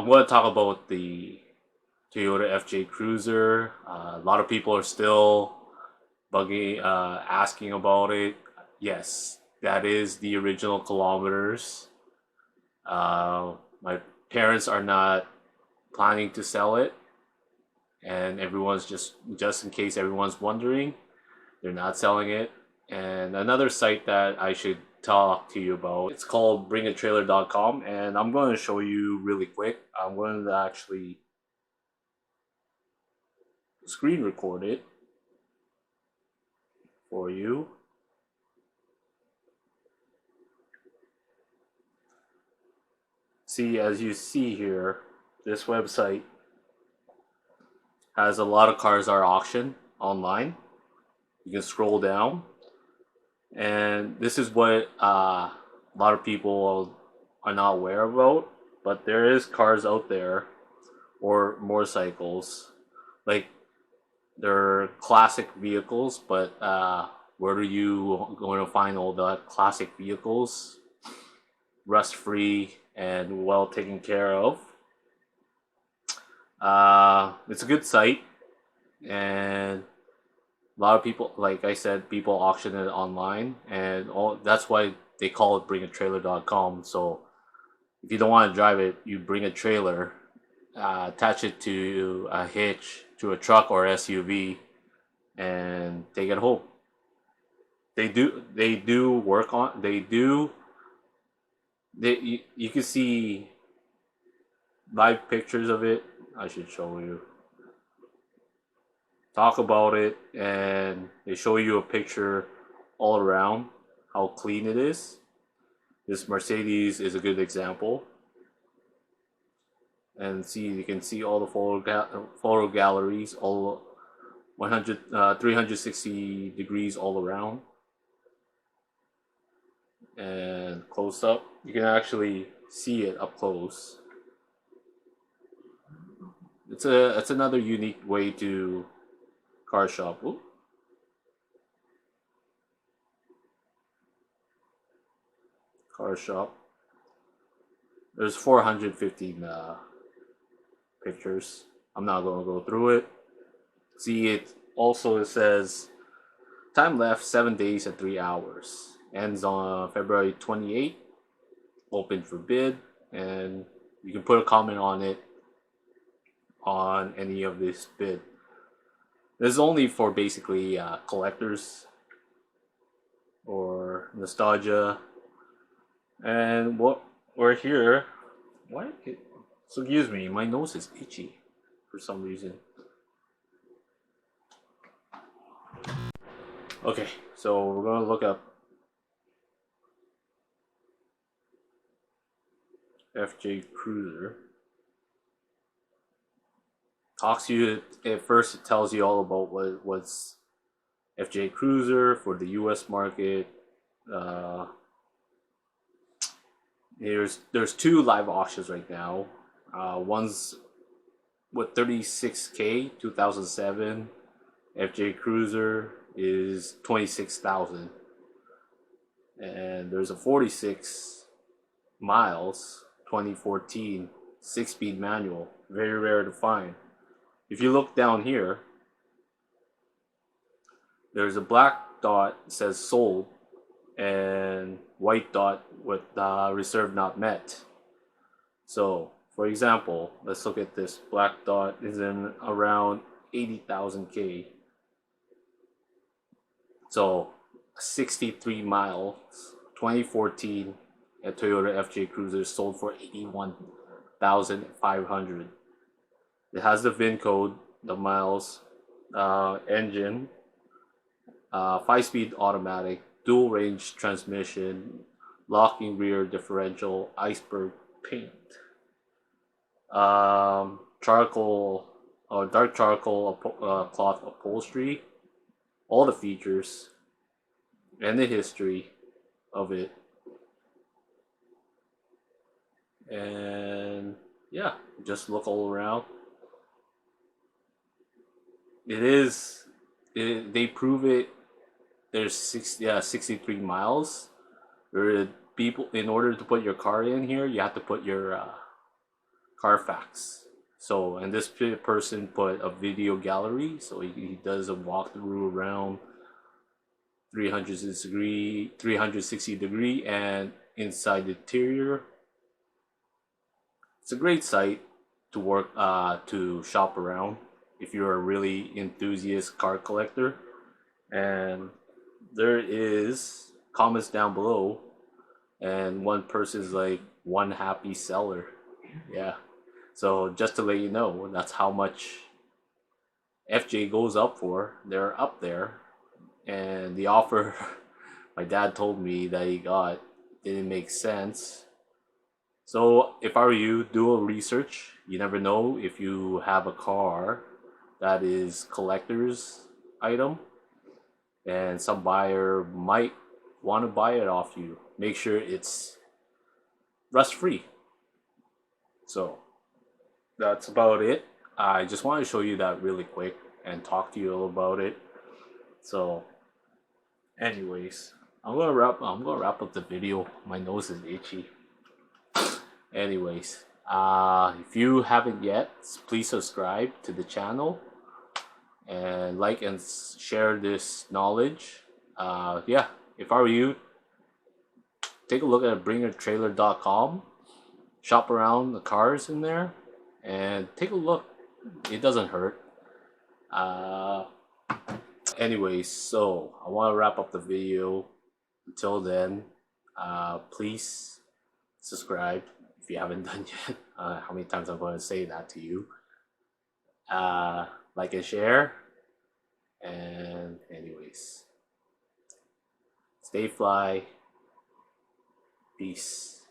I'm going to talk about the Toyota FJ Cruiser. A lot of people are still asking about it. Yes, that is the original kilometers. My parents are not planning to sell it, and everyone's just in case everyone's wondering, they're not selling it. And another site that I should talk to you about, it's called bringatrailer.com, and I'm going to show you really quick. I'm going to actually screen record it for you. See, as you see here, this website has a lot of cars are auctioned online. You can scroll down, and this is what a lot of people are not aware about. But there is cars out there, or motorcycles, like they're classic vehicles. But where are you going to find all the classic vehicles, rust free and well taken care of? It's a good site, and a lot of people, like I said, people auction it online, and that's why they call it bringatrailer.com. So if you don't want to drive it, you bring a trailer, attach it to a hitch to a truck or SUV, and take it home. They do work on you can see live pictures of it. I should show you. Talk about it, and they show you a picture all around how clean it is. This Mercedes is a good example. And see, you can see all the photo galleries, all 360 degrees all around. And close up, you can actually see it up close. It's another unique way to car shop. Ooh. Car shop. There's 415 pictures. I'm not going to go through it. See, it says time left 7 days and 3 hours. Ends on February 28th. Open for bid, and you can put a comment on it on any of this bid. This is only for basically collectors or nostalgia. And what we're here, why? So excuse me, my nose is itchy for some reason. Okay, so we're gonna look up FJ Cruiser. Talks to you at first. It tells you all about what's FJ Cruiser for the U.S. market. There's two live auctions right now. One's with 36K 2007. FJ Cruiser is 26,000, and there's a 46 miles 2014 6-speed manual, very rare to find. If you look down here, there's a black dot that says sold, and white dot with reserve not met. So, for example, let's look at this. Black dot is in around 80,000 K. So, 63 miles, 2014, a Toyota FJ Cruiser sold for 81,500. It has the VIN code, the miles, engine, 5-speed automatic, dual range transmission, locking rear differential, iceberg paint, charcoal or dark charcoal cloth upholstery, all the features and the history of it. And yeah, just look all around. They prove it. There's 63 miles. There are people, in order to put your car in here, you have to put your Carfax. So, and this person put a video gallery, so he does a walkthrough around 360 degree, and inside the interior. It's a great site to work to shop around if you're a really enthusiast car collector. And there is comments down below, and one person's like one happy seller. Yeah. So just to let you know, that's how much FJ goes up for. They're up there, and the offer my dad told me that he got didn't make sense. So if I were you, do a research. You never know if you have a car that is collector's item, and some buyer might want to buy it off you. Make sure it's rust free. So that's about it. I just want to show you that really quick and talk to you about it. So, anyways, I'm gonna wrap up the video. My nose is itchy. Anyways, if you haven't yet, please subscribe to the channel and like and share this knowledge. Yeah, if I were you, take a look at bringertrailer.com, shop around the cars in there, and take a look. It doesn't hurt. Anyways, so I want to wrap up the video. Until then, please subscribe if you haven't done yet. How many times I'm going to say that to you? Like and share. And anyways, stay fly. Peace.